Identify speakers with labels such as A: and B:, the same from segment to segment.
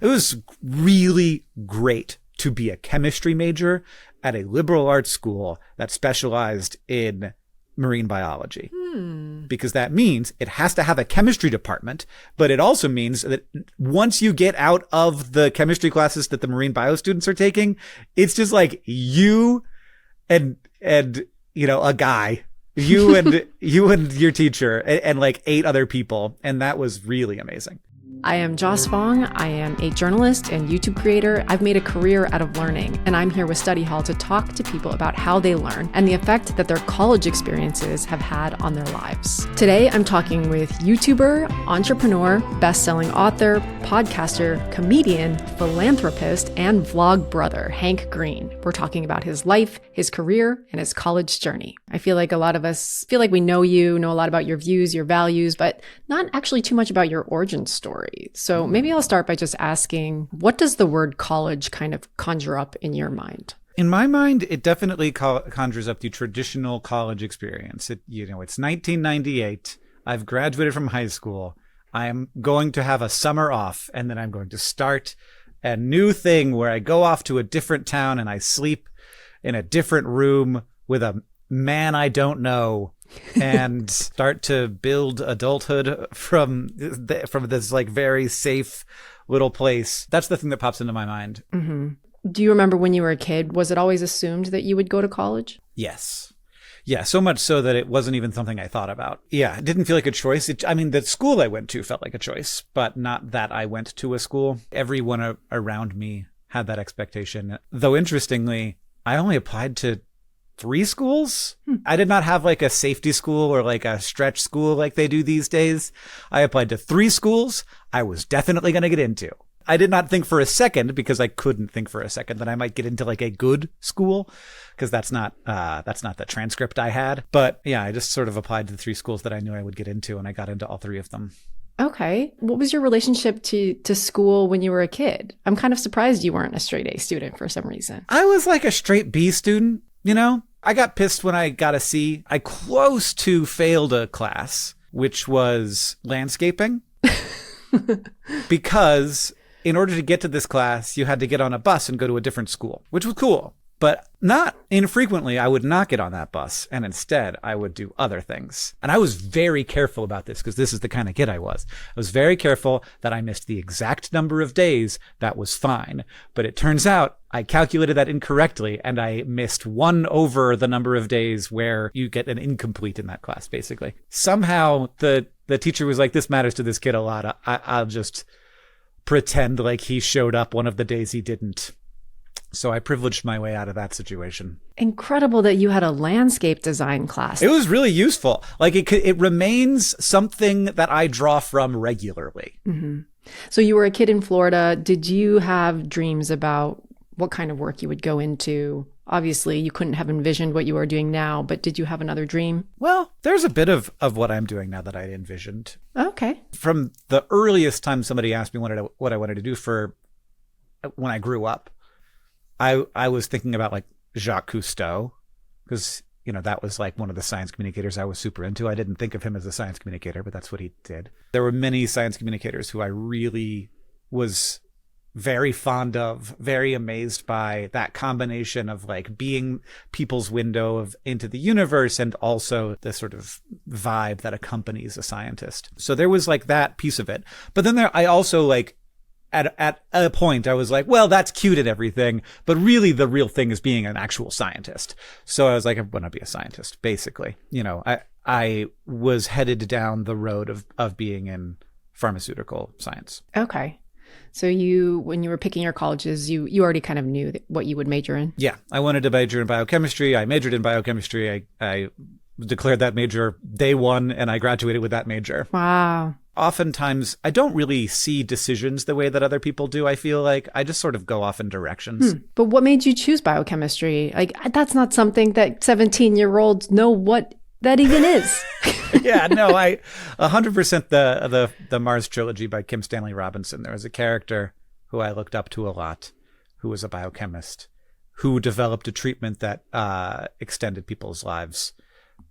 A: It was really great to be a chemistry major at a liberal arts school that specialized in marine biology. Because that means it has to have a chemistry department, but it also means that once you get out of the chemistry classes that the marine bio students are taking, it's just like you and a guy, you and your teacher and like 8 other people. And that was really amazing.
B: I am Joss Fong. I am a journalist and YouTube creator. I've made a career out of learning, and I'm here with Study Hall to talk to people about how they learn and the effect that their college experiences have had on their lives. Today, I'm talking with YouTuber, entrepreneur, best-selling author, podcaster, comedian, philanthropist, and vlog brother, Hank Green. We're talking about his life, his career, and his college journey. I feel like a lot of us feel like we know you, know a lot about your views, your values, but not actually too much about your origin story. So maybe I'll start by just asking, what does the word college kind of conjure up in your mind?
A: In my mind, it definitely conjures up the traditional college experience. It's 1998. I've graduated from high school. I am going to have a summer off, and then I'm going to start a new thing where I go off to a different town and I sleep in a different room with a man I don't know and start to build adulthood from this like very safe little place. That's the thing that pops into my mind.
B: Mm-hmm. Do you remember when you were a kid, was it always assumed that you would go to college?
A: Yes. Yeah, so much so that it wasn't even something I thought about. Yeah, it didn't feel like a choice. The school I went to felt like a choice, but not that I went to a school. Everyone around me had that expectation. Though interestingly, I only applied to 3 schools. I did not have like a safety school or like a stretch school like they do these days. I applied to 3 schools I was definitely going to get into. I did not think for a second, because I couldn't think for a second, that I might get into like a good school, because that's not the transcript I had. But yeah, I just sort of applied to the 3 schools that I knew I would get into, and I got into all 3 of them.
B: Okay. What was your relationship to school when you were a kid? I'm kind of surprised you weren't a straight A student for some reason.
A: I was like a straight B student. I got pissed when I got a C. I close to failed a class, which was landscaping, because in order to get to this class, you had to get on a bus and go to a different school, which was cool. But not infrequently, I would not get on that bus, and instead I would do other things. And I was very careful about this, because this is the kind of kid I was. I was very careful that I missed the exact number of days. That was fine. But it turns out I calculated that incorrectly, and I missed 1 over the number of days where you get an incomplete in that class, basically. Somehow the teacher was like, this matters to this kid a lot. I'll just pretend like he showed up one of the days he didn't. So I privileged my way out of that situation.
B: Incredible that you had a landscape design class.
A: It was really useful. Like it remains something that I draw from regularly.
B: Mm-hmm. So you were a kid in Florida. Did you have dreams about what kind of work you would go into? Obviously, you couldn't have envisioned what you are doing now, but did you have another dream?
A: Well, there's a bit of what I'm doing now that I envisioned.
B: Okay.
A: From the earliest time somebody asked me what I wanted to do for when I grew up, I was thinking about like Jacques Cousteau, because, that was like one of the science communicators I was super into. I didn't think of him as a science communicator, but that's what he did. There were many science communicators who I really was very fond of, very amazed by that combination of like being people's window into the universe and also the sort of vibe that accompanies a scientist. So there was like that piece of it. But then I also like, at a point, I was like, well, that's cute and everything, but really the real thing is being an actual scientist. So I was like, I want to be a scientist, basically. I was headed down the road of being in pharmaceutical science.
B: Okay. So when you were picking your colleges, you already kind of knew what you would major in?
A: Yeah. I wanted to major in biochemistry. I majored in biochemistry. I declared that major day 1, and I graduated with that major.
B: Wow.
A: Oftentimes, I don't really see decisions the way that other people do. I feel like I just sort of go off in directions.
B: But what made you choose biochemistry? Like, that's not something that 17-year-olds know what that even is.
A: Yeah, no, I 100% the Mars trilogy by Kim Stanley Robinson. There was a character who I looked up to a lot, who was a biochemist, who developed a treatment that extended people's lives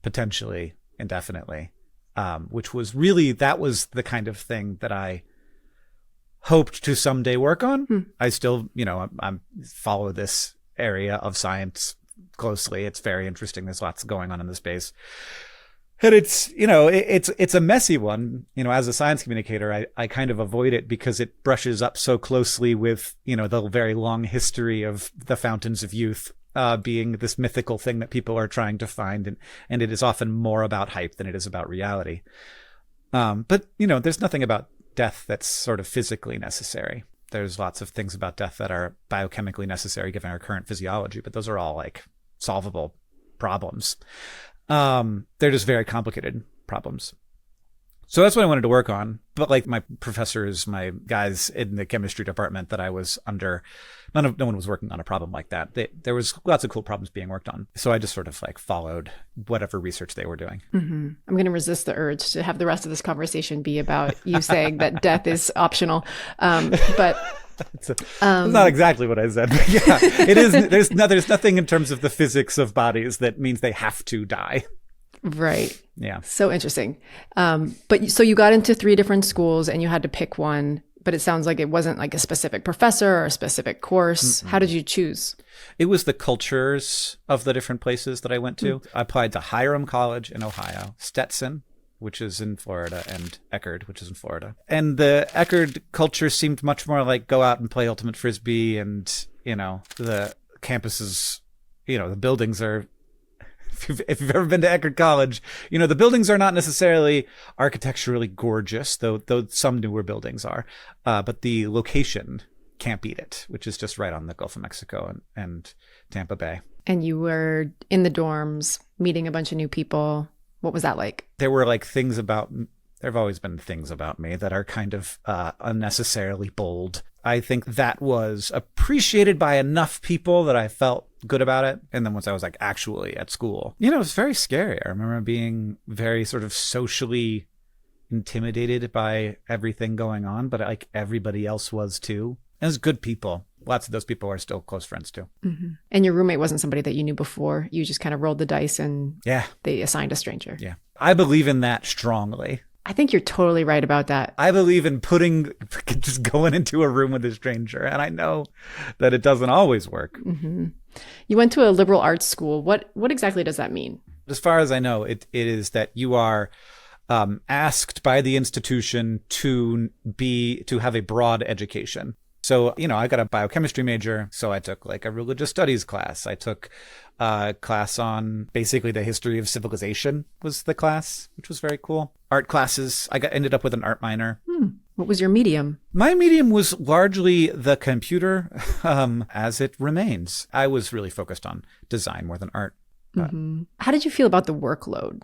A: potentially indefinitely. Which was really, that was the kind of thing that I hoped to someday work on. I still, I'm follow this area of science closely. It's very interesting. There's lots going on in the space. And it's a messy one. As a science communicator, I kind of avoid it because it brushes up so closely with, the very long history of the fountains of youth being this mythical thing that people are trying to find. And it is often more about hype than it is about reality. But there's nothing about death that's sort of physically necessary. There's lots of things about death that are biochemically necessary given our current physiology, but those are all like solvable problems. They're just very complicated problems. So that's what I wanted to work on. But like my professors, my guys in the chemistry department that I was under, no one was working on a problem like that. There was lots of cool problems being worked on. So I just sort of like followed whatever research they were doing.
B: Mm-hmm. I'm going to resist the urge to have the rest of this conversation be about you saying that death is optional. But
A: That's not exactly what I said, but yeah, it is. There's nothing in terms of the physics of bodies that means they have to die.
B: Right.
A: Yeah.
B: So interesting. But so you got into 3 different schools and you had to pick one, but it sounds like it wasn't like a specific professor or a specific course. Mm-mm. How did you choose? It
A: was the cultures of the different places that I went to. I applied to Hiram College in Ohio, Stetson, which is in Florida, and Eckerd, which is in Florida. And the Eckerd culture seemed much more like go out and play ultimate frisbee, and the campuses, the buildings are. If you've ever been to Eckerd College, the buildings are not necessarily architecturally gorgeous, though some newer buildings are. But the location can't beat it, which is just right on the Gulf of Mexico and Tampa Bay.
B: And you were in the dorms, meeting a bunch of new people. What was that like?
A: There were like there have always been things about me that are kind of unnecessarily bold. I think that was appreciated by enough people that I felt good about it. And then once I was like actually at school, it was very scary. I remember being very sort of socially intimidated by everything going on, but like everybody else was too. And it was good people. Lots of those people are still close friends too.
B: Mm-hmm. And your roommate wasn't somebody that you knew before. You just kind of rolled the dice and they assigned a stranger.
A: Yeah. I believe in that strongly.
B: I think you're totally right about that.
A: I believe in just going into a room with a stranger. And I know that it doesn't always work.
B: Mm-hmm. You went to a liberal arts school. What exactly does that mean?
A: As far as I know, it is that you are asked by the institution to have a broad education. So, I got a biochemistry major, so I took like a religious studies class. I took a class on basically the history of civilization was the class, which was very cool. Art classes, ended up with an art minor.
B: What was your medium?
A: My medium was largely the computer, as it remains. I was really focused on design more than art.
B: Mm-hmm. How did you feel about the workload?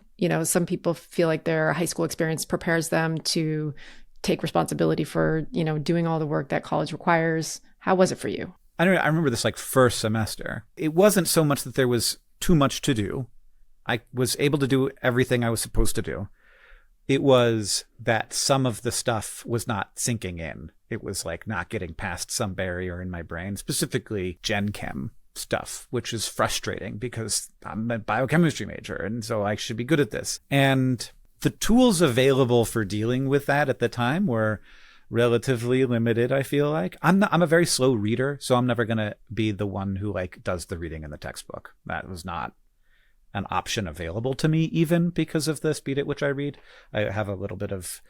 B: Some people feel like their high school experience prepares them to take responsibility for, doing all the work that college requires. How was it for you?
A: I remember this like first semester. It wasn't so much that there was too much to do. I was able to do everything I was supposed to do. It was that some of the stuff was not sinking in. It was like not getting past some barrier in my brain, specifically Gen Chem stuff, which is frustrating because I'm a biochemistry major and so I should be good at this. And the tools available for dealing with that at the time were relatively limited, I feel like. I'm a very slow reader, so I'm never going to be the one who like does the reading in the textbook. That was not an option available to me, even because of the speed at which I read. I have a little bit of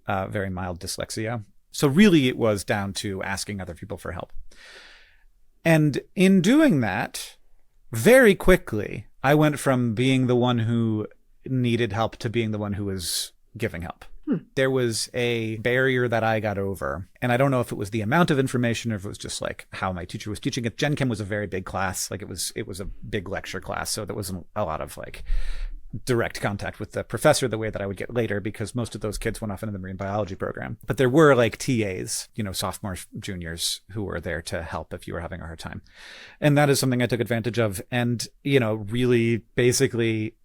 A: very mild dyslexia. So really it was down to asking other people for help. And in doing that, very quickly, I went from being the one who needed help to being the one who was giving help. There was a barrier that I got over, and I don't know if it was the amount of information or if it was just like how my teacher was teaching it. Gen Chem was a very big class. Like it was a big lecture class. So there wasn't a lot of like direct contact with the professor the way that I would get later, because most of those kids went off into the marine biology program. But there were like TAs, sophomores, juniors who were there to help if you were having a hard time. And that is something I took advantage of. And, really basically,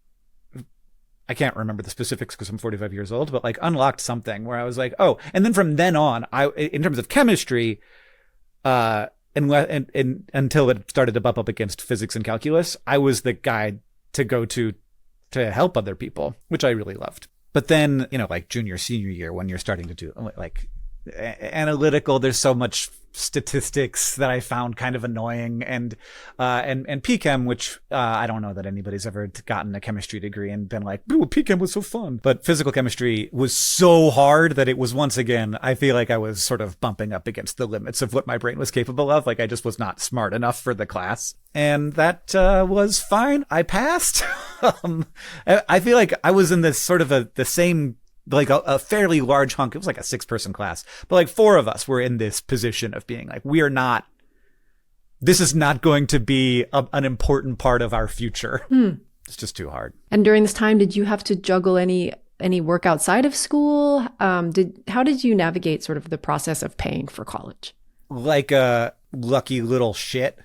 A: I can't remember the specifics because I'm 45 years old, but like unlocked something where I was like, oh, and then from then on, in terms of chemistry, and until it started to bump up against physics and calculus, I was the guy to go to help other people, which I really loved. But then, like junior, senior year, when you're starting to do like analytical. There's so much statistics that I found kind of annoying, and PChem, which I don't know that anybody's ever gotten a chemistry degree and been like, ooh, PChem was so fun. But physical chemistry was so hard that it was, once again, I feel like I was sort of bumping up against the limits of what my brain was capable of. Like I just was not smart enough for the class, and that was fine. I passed. I feel like I was in this sort of the same, like a fairly large hunk. It was like a 6-person class, but like 4 of us were in this position of being like, this is not going to be an important part of our future. It's just too hard.
B: And during this time, did you have to juggle any work outside of school? How did you navigate sort of the process of paying for college?
A: Like a lucky little shit.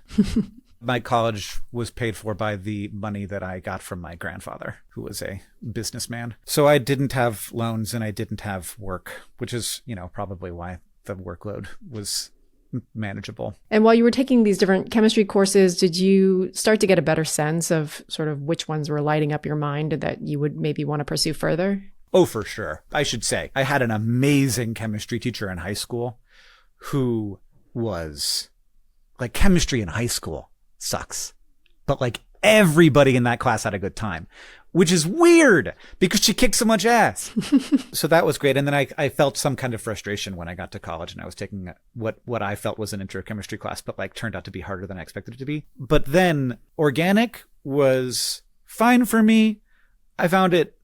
A: My college was paid for by the money that I got from my grandfather, who was a businessman. So I didn't have loans and I didn't have work, which is, probably why the workload was manageable.
B: And while you were taking these different chemistry courses, did you start to get a better sense of sort of which ones were lighting up your mind that you would maybe want to pursue further?
A: Oh, for sure. I should say I had an amazing chemistry teacher in high school who was like, chemistry in high school sucks, but like everybody in that class had a good time, which is weird because she kicked so much ass. So that was great. And then I felt some kind of frustration when I got to college and I was taking what I felt was an intro chemistry class, but like turned out to be harder than I expected it to be. But then organic was fine for me. I found it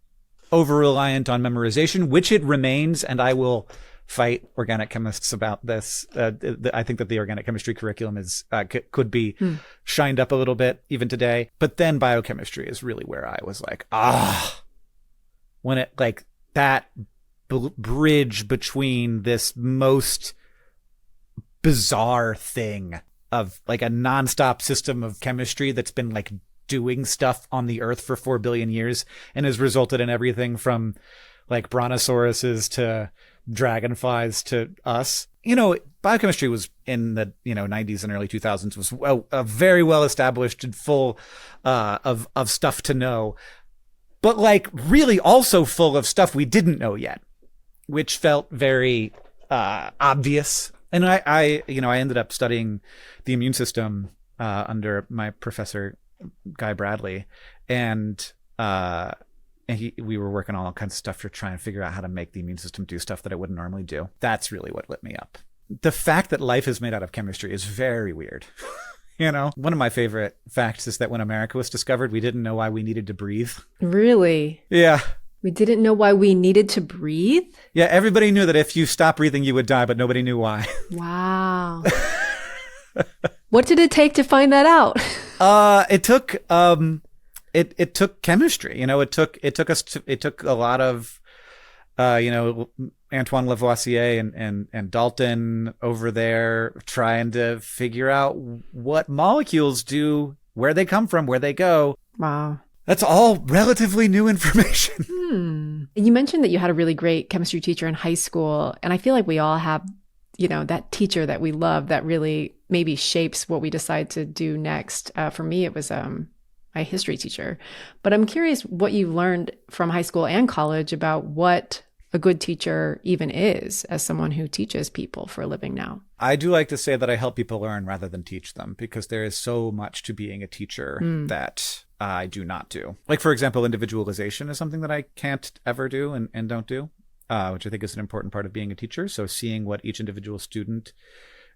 A: over reliant on memorization, which it remains, and I will fight organic chemists about this. I think that the organic chemistry curriculum is could be shined up a little bit even today. But then biochemistry is really where I was like, when it like that bridge between this most bizarre thing of like a nonstop system of chemistry that's been like doing stuff on the earth for 4 billion years and has resulted in everything from like brontosauruses to dragonflies to us. Biochemistry was in the 90s and early 2000s was a very well established and full of stuff to know, but like really also full of stuff we didn't know yet, which felt very obvious. And I ended up studying the immune system under my professor Guy Bradley, and we were working on all kinds of stuff to try and figure out how to make the immune system do stuff that it wouldn't normally do. That's really what lit me up. The fact that life is made out of chemistry is very weird. One of my favorite facts is that when America was discovered, we didn't know why we needed to breathe. Really? Yeah.
B: We didn't know why we needed to breathe?
A: Yeah, everybody knew that if you stopped breathing, you would die, but nobody knew why.
B: Wow. What did it take to find that out?
A: It took it took chemistry. It took a lot of Antoine Lavoisier and Dalton over there trying to figure out what molecules do, where they come from, where they go.
B: Wow.
A: That's all relatively new information.
B: You mentioned that you had a really great chemistry teacher in high school, and I feel like we all have, that teacher that we love that really maybe shapes what we decide to do next. For me, it was my history teacher. But I'm curious what you learned from high school and college about what a good teacher even is as someone who teaches people for a living now.
A: I do like to say that I help people learn rather than teach them, because there is so much to being a teacher that I do not do. Like, for example, individualization is something that I can't ever do and don't do, which I think is an important part of being a teacher. So seeing what each individual student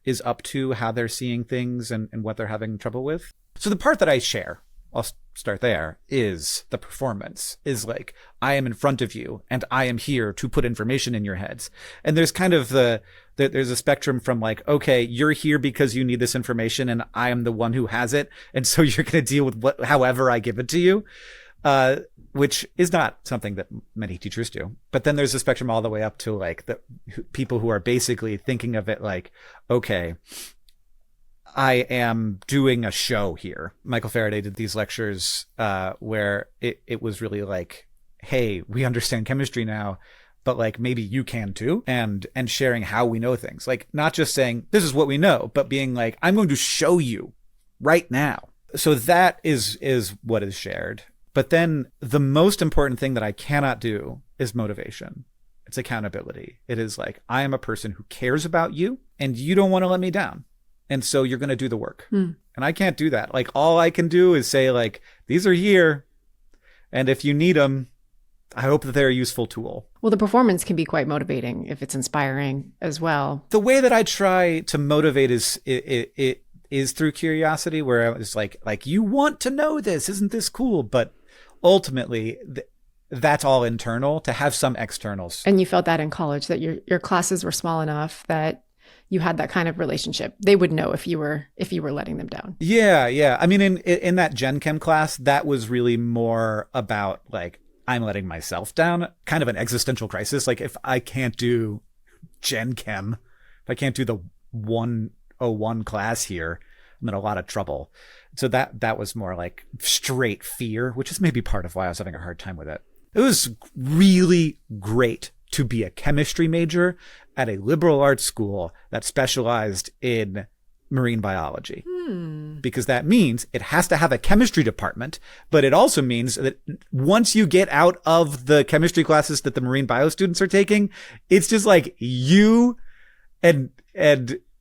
A: is up to, how they're seeing things, and what they're having trouble with. So the part that I share, I'll start there, is the performance, is like, I am in front of you and I am here to put information in your heads. And there's kind of there's a spectrum from like, okay, you're here because you need this information and I am the one who has it. And so you're going to deal with however I give it to you, which is not something that many teachers do. But then there's a spectrum all the way up to like the people who are basically thinking of it like, okay, I am doing a show here. Michael Faraday did these lectures where it was really like, hey, we understand chemistry now, but like maybe you can too, and sharing how we know things. Like not just saying this is what we know, but being like, I'm going to show you right now. So that is what is shared. But then the most important thing that I cannot do is motivation. It's accountability. It is like, I am a person who cares about you and you don't want to let me down. And so you're going to do the work. And I can't do that. Like, all I can do is say, like, these are here. And if you need them, I hope that they're a useful tool.
B: Well, the performance can be quite motivating if it's inspiring as well.
A: The way that I try to motivate is through curiosity, where I was like, you want to know this, isn't this cool? But ultimately, that's all internal. To have some externals.
B: And you felt that in college, that your classes were small enough that you had that kind of relationship. They would know if you were letting them down.
A: Yeah. I mean, in that Gen Chem class, that was really more about like, I'm letting myself down, kind of an existential crisis. Like, if I can't do Gen Chem, if I can't do the 101 class here, I'm in a lot of trouble. So that was more like straight fear, which is maybe part of why I was having a hard time with it. It was really great to be a chemistry major at a liberal arts school that specialized in marine biology. Because that means it has to have a chemistry department, but it also means that once you get out of the chemistry classes that the marine bio students are taking, it's just like you and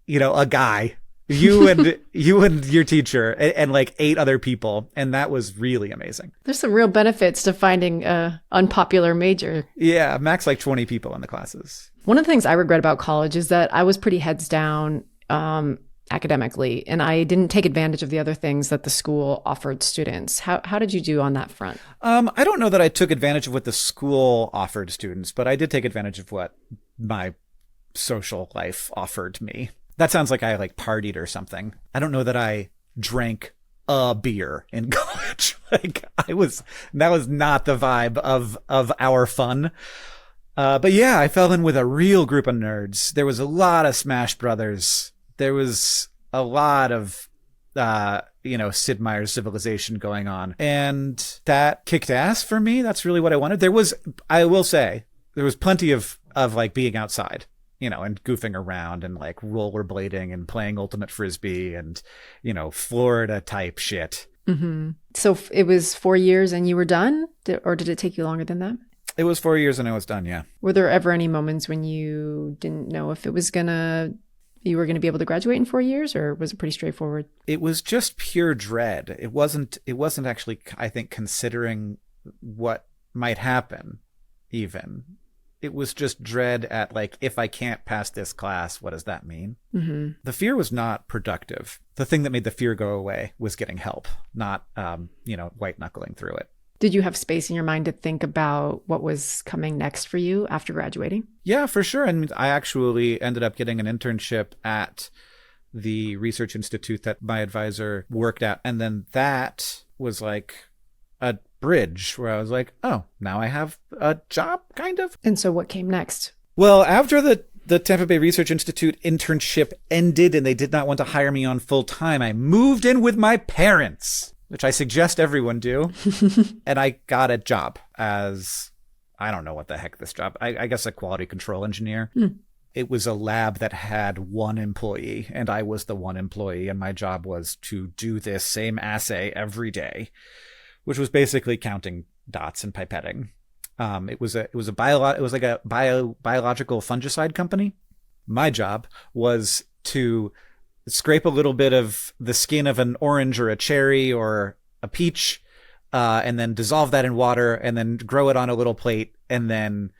A: you know, a guy, you and your teacher and like 8 other people. And that was really amazing. There's
B: some real benefits to finding a unpopular major.
A: Yeah, max like 20 people in the classes.
B: One of the things I regret about college is that I was pretty heads down academically, and I didn't take advantage of the other things that the school offered students. How did you do on that front?
A: I don't know that I took advantage of what the school offered students, but I did take advantage of what my social life offered me. That sounds like I like partied or something. I don't know that I drank a beer in college. Like that was not the vibe of our fun. But yeah, I fell in with a real group of nerds. There was a lot of Smash Brothers. There was a lot of, Sid Meier's Civilization going on. And that kicked ass for me. That's really what I wanted. I will say, there was plenty of like being outside, and goofing around and like rollerblading and playing Ultimate Frisbee and, Florida type shit.
B: Mm-hmm. So it was 4 years and you were done? Or did it take you longer than that?
A: It was 4 years and I was done, yeah.
B: Were there ever any moments when you didn't know if you were going to be able to graduate in 4 years, or was it pretty straightforward?
A: It was just pure dread. It wasn't actually, I think, considering what might happen even. It was just dread at like, if I can't pass this class, what does that mean? Mm-hmm. The fear was not productive. The thing that made the fear go away was getting help, not, white knuckling through it.
B: Did you have space in your mind to think about what was coming next for you after graduating?
A: Yeah, for sure. And I actually ended up getting an internship at the research institute that my advisor worked at. And then that was like a bridge where I was like, oh, now I have a job, kind of.
B: And so what came next?
A: Well, after the Tampa Bay Research Institute internship ended and they did not want to hire me on full time, I moved in with my parents, which I suggest everyone do. And I got a job as, I don't know what the heck this job, I guess a quality control engineer. It was a lab that had one employee and I was the one employee. And my job was to do this same assay every day, which was basically counting dots and pipetting. It was like a biological fungicide company. My job was to scrape a little bit of the skin of an orange or a cherry or a peach, and then dissolve that in water and then grow it on a little plate and then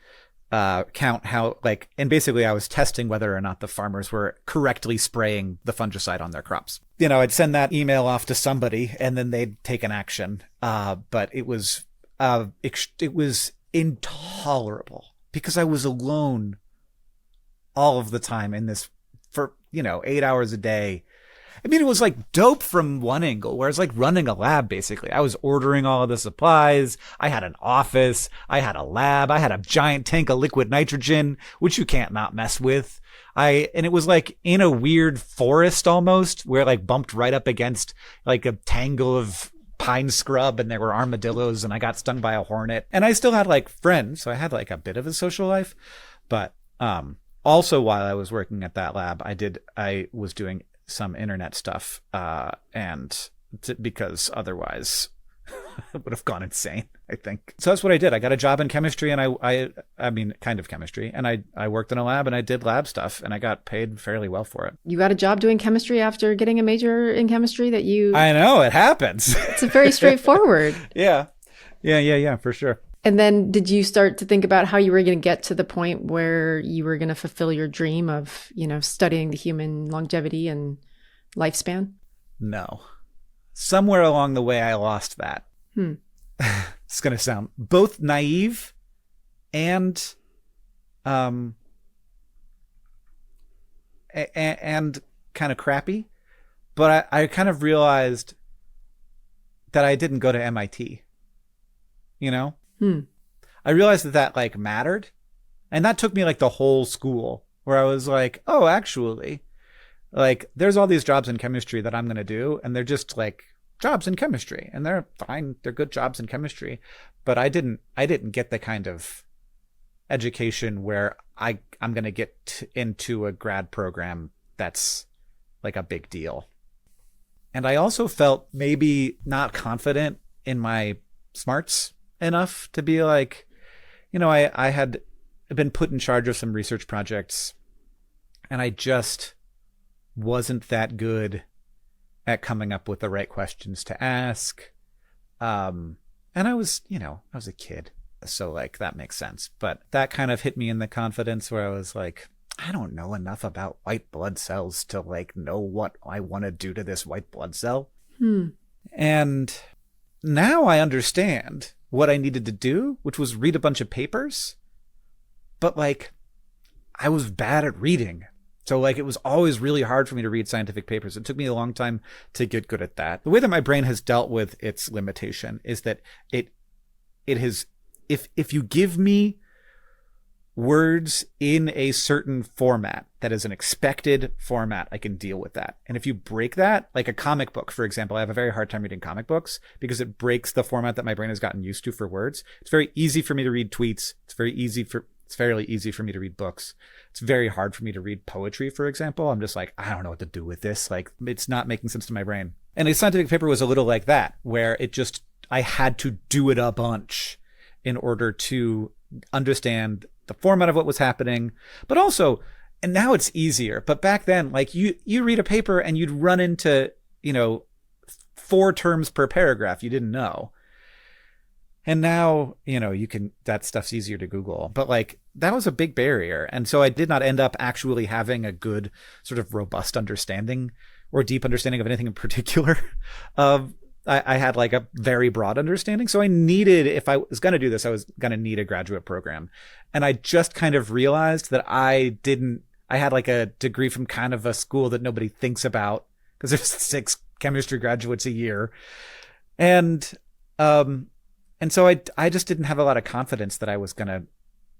A: count how, like, and basically I was testing whether or not the farmers were correctly spraying the fungicide on their crops. I'd send that email off to somebody and then they'd take an action. But it was intolerable because I was alone all of the time in this for, 8 hours a day. I mean, it was like dope from one angle, where it's like running a lab, basically. I was ordering all of the supplies. I had an office. I had a lab. I had a giant tank of liquid nitrogen, which you can't not mess with. And it was like in a weird forest almost, where like bumped right up against like a tangle of pine scrub and there were armadillos and I got stung by a hornet. And I still had like friends. So I had like a bit of a social life. But also while I was working at that lab, I was doing some internet stuff, because otherwise would have gone insane, I think. So that's what I did. I got a job in chemistry, and I mean, kind of chemistry. And I worked in a lab, and I did lab stuff, and I got paid fairly well for it.
B: You got a job doing chemistry after getting a major in chemistry that you...
A: I know, it happens.
B: It's a very straightforward.
A: Yeah, for sure.
B: And then did you start to think about how you were going to get to the point where you were going to fulfill your dream of, studying the human longevity and lifespan?
A: No. Somewhere along the way, I lost that. It's going to sound both naive and kind of crappy, but I kind of realized that I didn't go to MIT. I realized that like mattered, and that took me like the whole school, where I was like, oh, actually, like there's all these jobs in chemistry that I'm going to do, and they're just like jobs in chemistry, and they're fine. They're good jobs in chemistry, but I didn't get the kind of education where I'm going to get into a grad program that's like a big deal. And I also felt maybe not confident in my smarts enough to be like, I had been put in charge of some research projects, and I just wasn't that good at coming up with the right questions to ask. And I was a kid, so like that makes sense. But that kind of hit me in the confidence where I was like, I don't know enough about white blood cells to like know what I want to do to this white blood cell. And now I understand what I needed to do, which was read a bunch of papers. But like, I was bad at reading. So like, it was always really hard for me to read scientific papers. It took me a long time to get good at that. The way that my brain has dealt with its limitation is that it has, if you give me words in a certain format that is an expected format, I can deal with that. And if you break that, like a comic book, for example, I have a very hard time reading comic books because it breaks the format that my brain has gotten used to for words. It's very easy for me to read tweets. It's fairly easy for me to read books. It's very hard for me to read poetry, for example. I'm just like, I don't know what to do with this. Like, it's not making sense to my brain. And a scientific paper was a little like that, where I had to do it a bunch in order to understand the format of what was happening. But also, and now it's easier, but back then, like you read a paper and you'd run into, 4 terms per paragraph you didn't know. And now, that stuff's easier to Google, but like that was a big barrier. And so I did not end up actually having a good sort of robust understanding or deep understanding of anything in particular. I had like a very broad understanding. So I needed, if I was going to do this, I was going to need a graduate program. And I just kind of realized that I had like a degree from kind of a school that nobody thinks about because there's 6 chemistry graduates a year. And so I just didn't have a lot of confidence that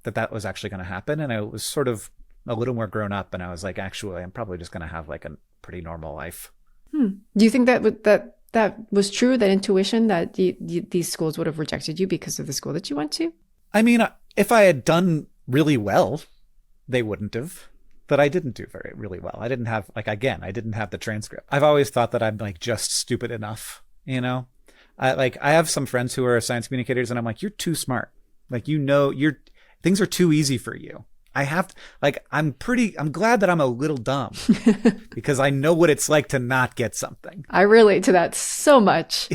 A: that was actually going to happen. And I was sort of a little more grown up, and I was like, actually, I'm probably just going to have like a pretty normal life.
B: Do you think that was true, that intuition, that these schools would have rejected you because of the school that you went to?
A: I mean, if I had done really well, they wouldn't have. But I didn't do really well. I didn't have, I didn't have the transcript. I've always thought that I'm like just stupid enough, I have some friends who are science communicators, and I'm like, you're too smart. Like, things are too easy for you. I'm glad that I'm a little dumb because I know what it's like to not get something.
B: I relate to that so much.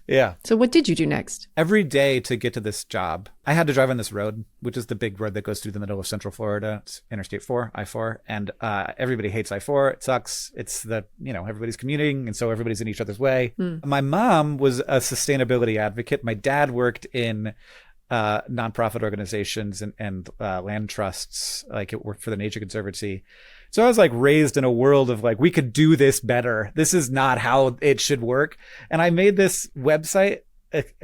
A: Yeah.
B: So what did you do next?
A: Every day to get to this job, I had to drive on this road, which is the big road that goes through the middle of Central Florida. It's Interstate 4, I-4. And everybody hates I-4. It sucks. It's everybody's commuting, and so everybody's in each other's way. My mom was a sustainability advocate. My dad worked in nonprofit organizations and land trusts, like it worked for the Nature Conservancy. So I was like raised in a world of like, we could do this better. This is not how it should work. And I made this website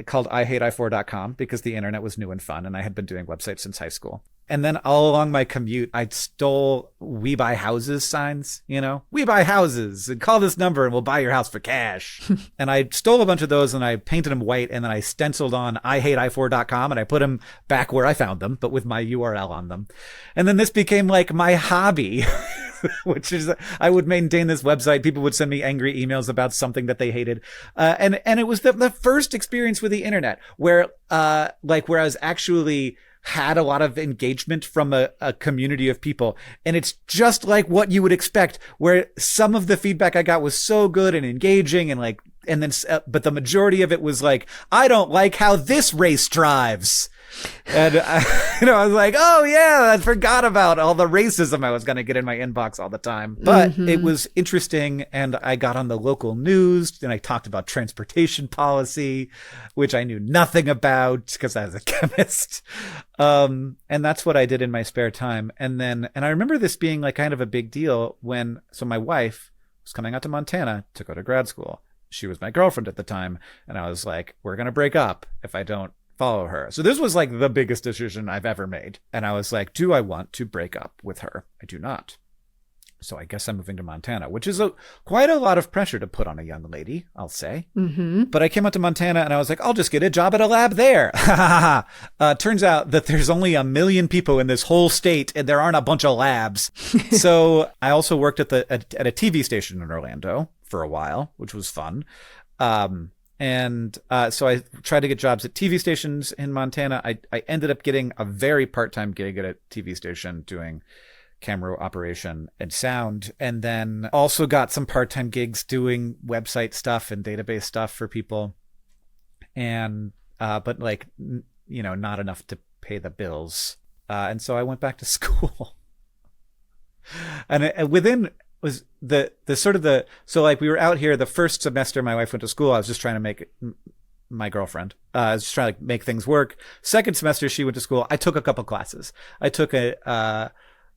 A: called IHateI4.com because the internet was new and fun, and I had been doing websites since high school. And then all along my commute, I stole "We Buy Houses" signs, "We buy houses, and call this number and we'll buy your house for cash." And I stole a bunch of those, and I painted them white, and then I stenciled on IHateI4.com, and I put them back where I found them, but with my URL on them. And then this became like my hobby. which is, I would maintain this website. People would send me angry emails about something that they hated. And it was the first experience with the internet where I was actually had a lot of engagement from a community of people. And it's just like what you would expect, where some of the feedback I got was so good and engaging but the majority of it was like, I don't like how this race drives. And I was like, oh yeah, I forgot about all the racism I was going to get in my inbox all the time. But it was interesting. And I got on the local news and I talked about transportation policy, which I knew nothing about because I was a chemist. And that's what I did in my spare time. And I remember this being like kind of a big deal so my wife was coming out to Montana to go to grad school. She was my girlfriend at the time. And I was like, we're going to break up if I don't follow her. So this was like the biggest decision I've ever made. And I was like, do I want to break up with her? I do not. So I guess I'm moving to Montana, which is quite a lot of pressure to put on a young lady, I'll say. But I came out to Montana and I was like, I'll just get a job at a lab there. Turns out that there's only 1 million people in this whole state and there aren't a bunch of labs. So I also worked at a TV station in Orlando for a while, which was fun. So I tried to get jobs at TV stations in Montana. I ended up getting a very part-time gig at a TV station doing camera operation and sound, and then also got some part-time gigs doing website stuff and database stuff for people. And, but not enough to pay the bills. And so I went back to school. And within was so we were out here the first semester my wife went to school. I was just trying to make my girlfriend. I was just trying to make things work. Second semester she went to school. I took a couple classes. I took an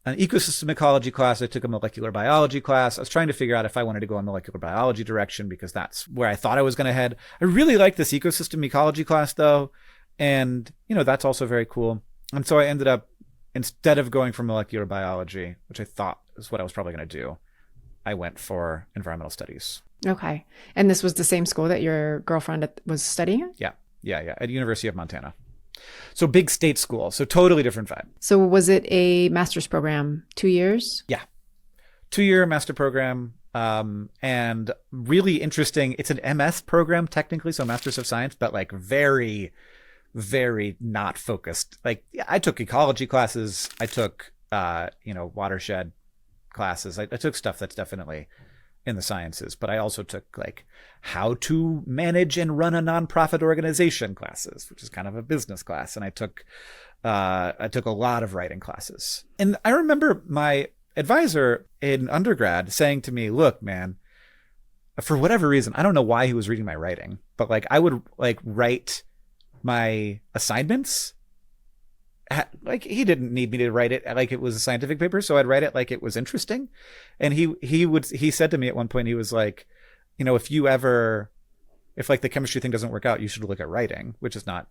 A: ecosystem ecology class. I took a molecular biology class. I was trying to figure out if I wanted to go in molecular biology direction because that's where I thought I was going to head. I really liked this ecosystem ecology class though. And that's also very cool. And so I ended up, instead of going for molecular biology, which I thought is what I was probably going to do, I went for environmental studies. Okay.
B: And this was the same school that your girlfriend was studying at?
A: Yeah. At University of Montana. So big state school. So totally different vibe.
B: So was it a master's program, 2 years?
A: Yeah. 2-year master program. And really interesting. It's an MS program technically. So Masters of Science, but like very, very not focused. Like I took ecology classes. I took, watershed classes. I took stuff that's definitely in the sciences, but I also took like how to manage and run a nonprofit organization classes, which is kind of a business class. And I took a lot of writing classes. And I remember my advisor in undergrad saying to me, look, man, for whatever reason, I don't know why he was reading my writing, but like I would like write my assignments. Like he didn't need me to write it like it was a scientific paper, so I'd write it like it was interesting. And he said to me at one point, he was like, if like the chemistry thing doesn't work out, you should look at writing, which is not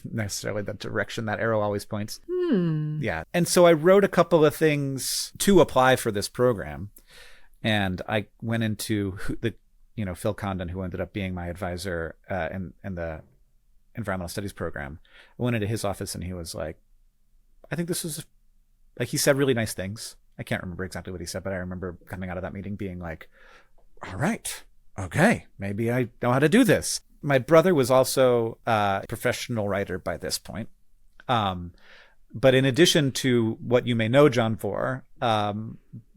A: necessarily the direction that arrow always points. Yeah. And so I wrote a couple of things to apply for this program, and I went into Phil Condon, who ended up being my advisor in the environmental studies program. I went into his office and he was like, I think this was like, he said really nice things. I can't remember exactly what he said, but I remember coming out of that meeting being like, all right, okay, maybe I know how to do this. My brother was also a professional writer by this point. But in addition to what you may know John for,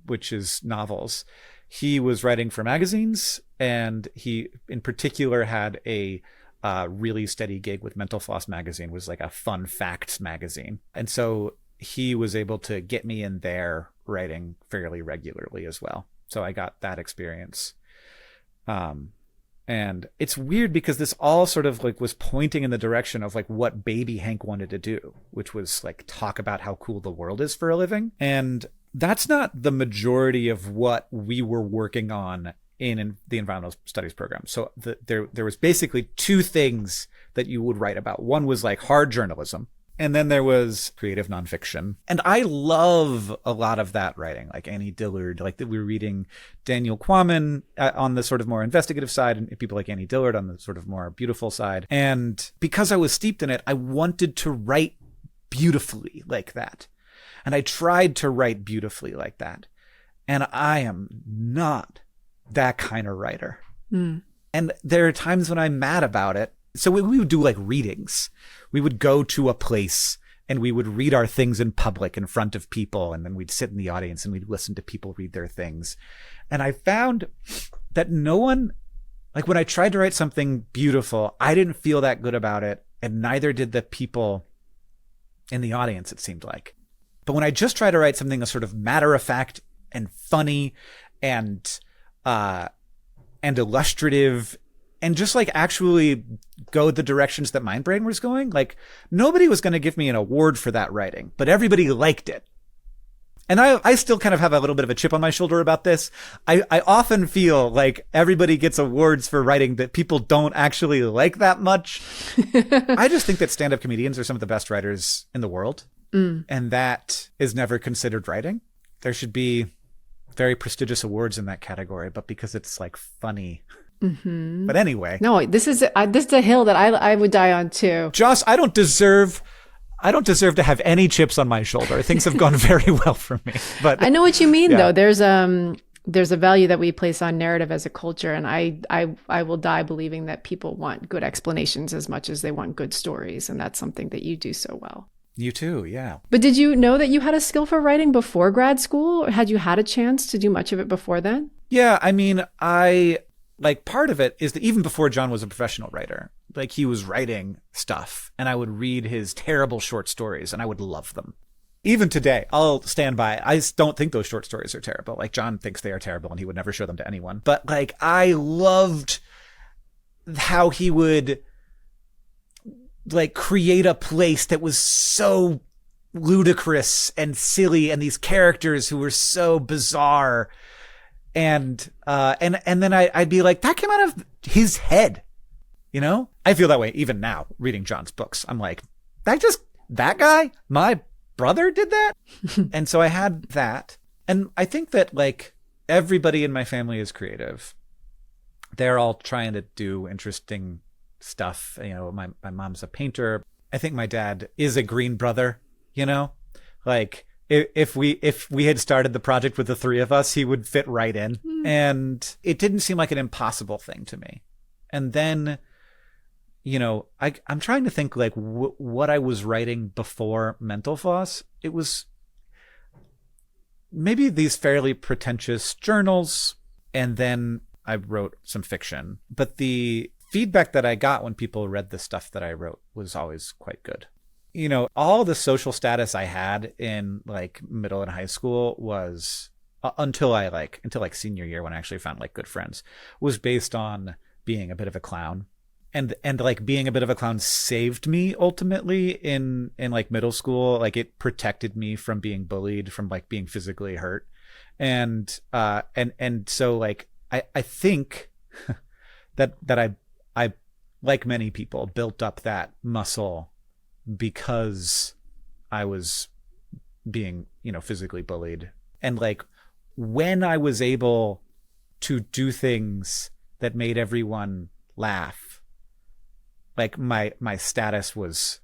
A: which is novels, he was writing for magazines, and he in particular had a really steady gig with Mental Floss magazine, was like a fun facts magazine. And so he was able to get me in there writing fairly regularly as well. So I got that experience. And it's weird because this all sort of like was pointing in the direction of like what baby Hank wanted to do, which was like talk about how cool the world is for a living. And that's not the majority of what we were working on in the environmental studies program. So there was basically two things that you would write about. One was like hard journalism, and then there was creative nonfiction. And I love a lot of that writing, like Annie Dillard, like that we were reading Daniel Quammen on the sort of more investigative side, and people like Annie Dillard on the sort of more beautiful side. And because I was steeped in it, I wanted to write beautifully like that. And I tried to write beautifully like that. And I am not that kind of writer.
B: Mm.
A: And there are times when I'm mad about it. So we would do like readings. We would go to a place and we would read our things in public in front of people. And then we'd sit in the audience and we'd listen to people read their things. And I found that no one, like when I tried to write something beautiful, I didn't feel that good about it. And neither did the people in the audience, it seemed like. But when I just try to write something that's sort of matter of fact and funny and illustrative and just like actually go the directions that my brain was going, like nobody was going to give me an award for that writing, but everybody liked it. And I still kind of have a little bit of a chip on my shoulder about this. I often feel like everybody gets awards for writing that people don't actually like that much. I just think that stand-up comedians are some of the best writers in the world.
B: Mm.
A: And that is never considered writing. There should be very prestigious awards in that category, but because it's like funny.
B: Mm-hmm.
A: But anyway.
B: No, this is a hill that I would die on too.
A: Joss, I don't deserve to have any chips on my shoulder. Things have gone very well for me. But
B: I know what you mean,
A: yeah.
B: though. There's a value that we place on narrative as a culture, and I will die believing that people want good explanations as much as they want good stories, and that's something that you do so well.
A: You too, yeah.
B: But did you know that you had a skill for writing before grad school, or had you had a chance to do much of it before then?
A: Yeah, I mean, like part of it is that even before John was a professional writer, like he was writing stuff and I would read his terrible short stories and I would love them. Even today, I'll stand by. I don't think those short stories are terrible. Like John thinks they are terrible and he would never show them to anyone. But like I loved how he would like create a place that was so ludicrous and silly and these characters who were so bizarre. And then I'd be like, that came out of his head, you know? I feel that way even now reading John's books. I'm like, that guy, my brother did that. And so I had that. And I think that like everybody in my family is creative. They're all trying to do interesting stuff. You know, my mom's a painter. I think my dad is a green brother, you know, like if we had started the project with the three of us, he would fit right in. And it didn't seem like an impossible thing to me. And then, you know, I'm trying to think like what I was writing before Mental Floss. It was maybe these fairly pretentious journals. And then I wrote some fiction. But the feedback that I got when people read the stuff that I wrote was always quite good. You know, all the social status I had in like middle and high school was until senior year when I actually found like good friends was based on being a bit of a clown. And like being a bit of a clown saved me ultimately in like middle school. Like it protected me from being bullied, from like being physically hurt. And so like I think that I like many people built up that muscle because I was being, you know, physically bullied. And like when I was able to do things that made everyone laugh, like my status was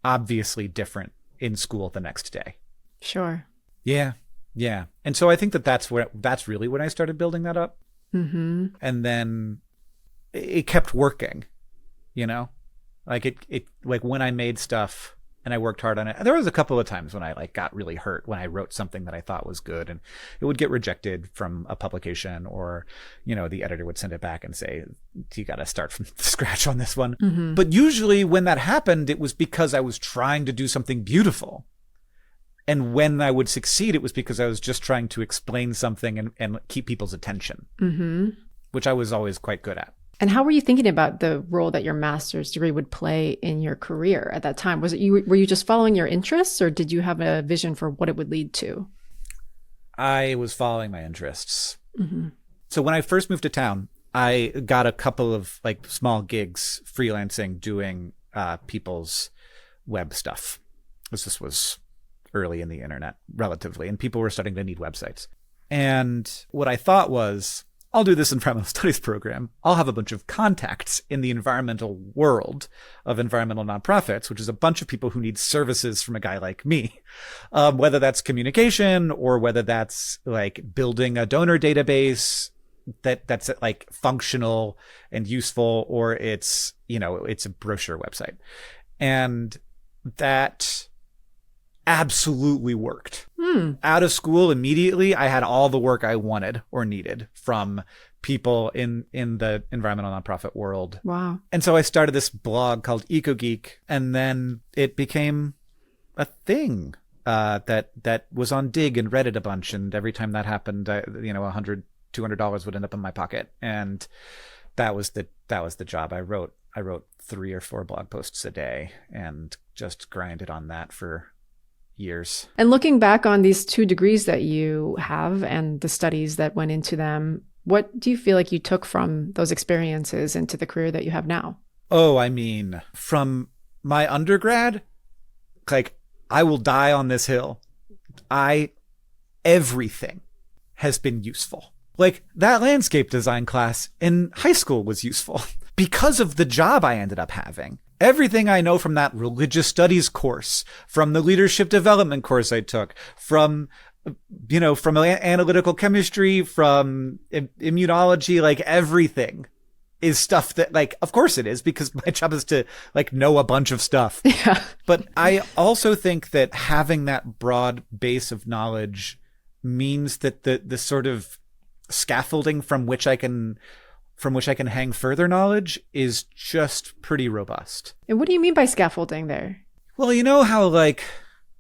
A: obviously different in school the next day.
B: Sure.
A: Yeah. Yeah. And so I think that's really when I started building that up.
B: Mm-hmm.
A: And then it kept working, you know, like it like when I made stuff and I worked hard on it. There was a couple of times when I like got really hurt when I wrote something that I thought was good and it would get rejected from a publication, or, you know, the editor would send it back and say, you got to start from scratch on this one.
B: Mm-hmm.
A: But usually when that happened, it was because I was trying to do something beautiful. And when I would succeed, it was because I was just trying to explain something and keep people's attention,
B: Mm-hmm.
A: which I was always quite good at.
B: And how were you thinking about the role that your master's degree would play in your career at that time? Were you just following your interests, or did you have a vision for what it would lead to?
A: I was following my interests.
B: Mm-hmm.
A: So when I first moved to town, I got a couple of like small gigs freelancing, doing people's web stuff. This was early in the internet, relatively, and people were starting to need websites. And what I thought was, I'll do this environmental studies program. I'll have a bunch of contacts in the environmental world of environmental nonprofits, which is a bunch of people who need services from a guy like me. Whether that's communication or whether that's like building a donor database that's like functional and useful, or it's, you know, it's a brochure website. And that absolutely worked. Out of school immediately, I had all the work I wanted or needed from people in the environmental nonprofit world.
B: Wow.
A: And so I started this blog called EcoGeek, and then it became a thing that was on Dig and Reddit a bunch. And every time that happened, $100, $200 would end up in my pocket. And that was the job. I wrote 3 or 4 blog posts a day and just grinded on that for years.
B: And looking back on these 2 degrees that you have and the studies that went into them, what do you feel like you took from those experiences into the career that you have now?
A: Oh, I mean, from my undergrad, like, I will die on this hill. Everything has been useful. Like, that landscape design class in high school was useful because of the job I ended up having. Everything I know from that religious studies course, from the leadership development course I took, from analytical chemistry, from immunology, like everything is stuff that, like, of course it is, because my job is to like know a bunch of stuff.
B: Yeah.
A: But I also think that having that broad base of knowledge means that the sort of scaffolding from which I can hang further knowledge is just pretty robust.
B: And what do you mean by scaffolding there?
A: Well, you know how, like,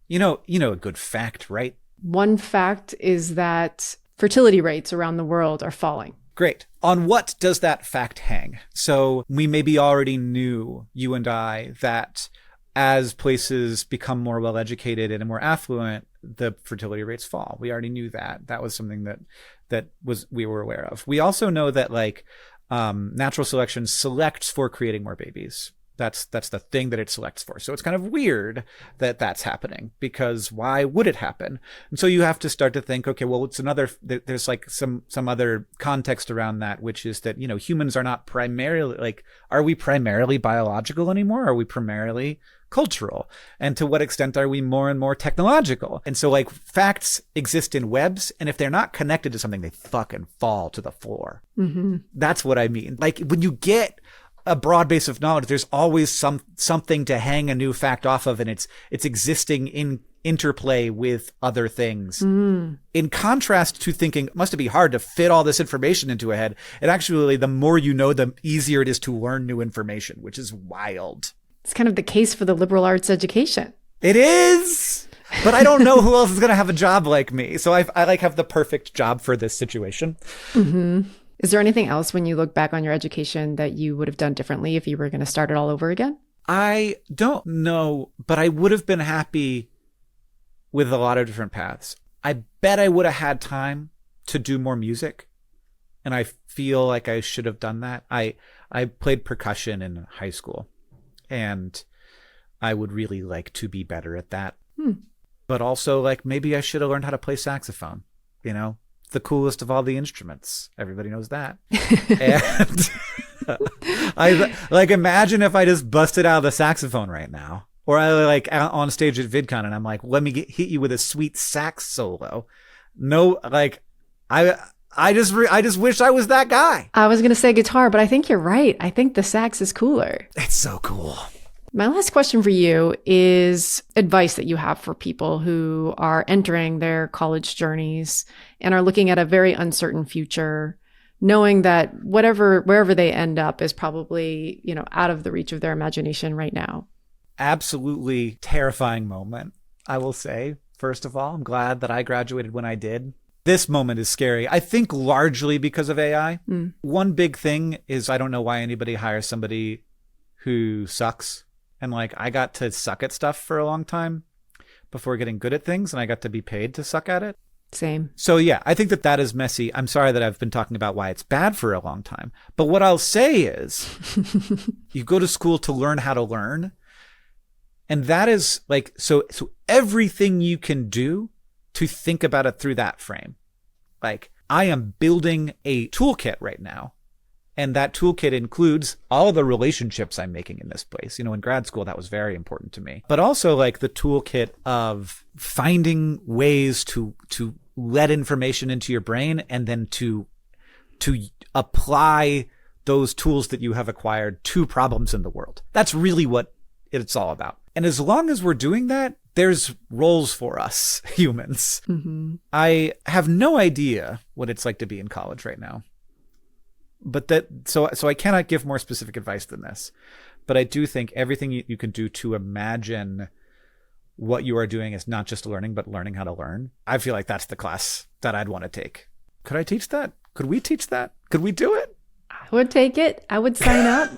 A: you know a good fact, right?
B: One fact is that fertility rates around the world are falling.
A: Great. On what does that fact hang? So we maybe already knew, you and I, that as places become more well-educated and more affluent, the fertility rates fall. We already knew that. That was something that we were aware of. We also know that, like, natural selection selects for creating more babies. That's the thing that it selects for. So it's kind of weird that that's happening, because why would it happen? And so you have to start to think, okay, well, there's like some other context around that, which is that, humans are not primarily, like, are we primarily biological anymore? Are we primarily cultural? And to what extent are we more and more technological? And so, like, facts exist in webs, and if they're not connected to something, they fucking fall to the floor.
B: Mm-hmm.
A: That's what I mean. Like, when you get a broad base of knowledge, there's always something to hang a new fact off of, and it's existing in interplay with other things. In contrast to thinking, must it be hard to fit all this information into a head? And actually, the more you know, the easier it is to learn new information, which is wild.
B: It's kind of the case for the liberal arts education.
A: It is, but I don't know who else is going to have a job like me. So I like have the perfect job for this situation.
B: Mm-hmm. Is there anything else when you look back on your education that you would have done differently if you were going to start it all over again?
A: I don't know, but I would have been happy with a lot of different paths. I bet I would have had time to do more music, and I feel like I should have done that. I played percussion in high school, and I would really like to be better at that. But also, like, maybe I should have learned how to play saxophone, the coolest of all the instruments. Everybody knows that. And I like, imagine if I just busted out the saxophone right now, or I like out on stage at VidCon and I'm like, let me hit you with a sweet sax solo. No, like, I just wish I was that guy.
B: I was going to say guitar, but I think you're right. I think the sax is cooler.
A: It's so cool.
B: My last question for you is advice that you have for people who are entering their college journeys and are looking at a very uncertain future, knowing that wherever they end up is probably, out of the reach of their imagination right now.
A: Absolutely terrifying moment, I will say. First of all, I'm glad that I graduated when I did. This moment is scary, I think, largely because of AI. One big thing is I don't know why anybody hires somebody who sucks. And, like, I got to suck at stuff for a long time before getting good at things, and I got to be paid to suck at it.
B: Same.
A: So, yeah, I think that is messy. I'm sorry that I've been talking about why it's bad for a long time. But what I'll say is you go to school to learn how to learn. And that is, like, so everything you can do to think about it through that frame. Like, I am building a toolkit right now. And that toolkit includes all of the relationships I'm making in this place. In grad school, that was very important to me. But also like the toolkit of finding ways to let information into your brain and then to apply those tools that you have acquired to problems in the world. That's really what it's all about. And as long as we're doing that, there's roles for us humans. Mm-hmm. I have no idea what it's like to be in college right now. But so I cannot give more specific advice than this. But I do think everything you can do to imagine what you are doing is not just learning, but learning how to learn. I feel like that's the class that I'd want to take. Could I teach that? Could we teach that? Could we do it?
B: I would take it. I would sign up.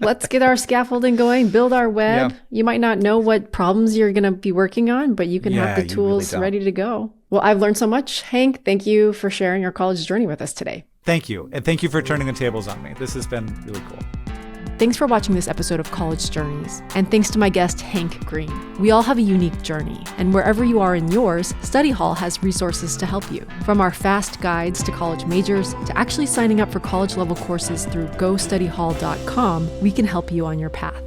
B: Let's get our scaffolding going, build our web. Yeah. You might not know what problems you're going to be working on, but you can have the tools ready to go. Well, I've learned so much. Hank, thank you for sharing your college journey with us today.
A: Thank you. And thank you for turning the tables on me. This has been really cool.
B: Thanks for watching this episode of College Journeys. And thanks to my guest, Hank Green. We all have a unique journey. And wherever you are in yours, Study Hall has resources to help you. From our fast guides to college majors, to actually signing up for college level courses through gostudyhall.com, we can help you on your path.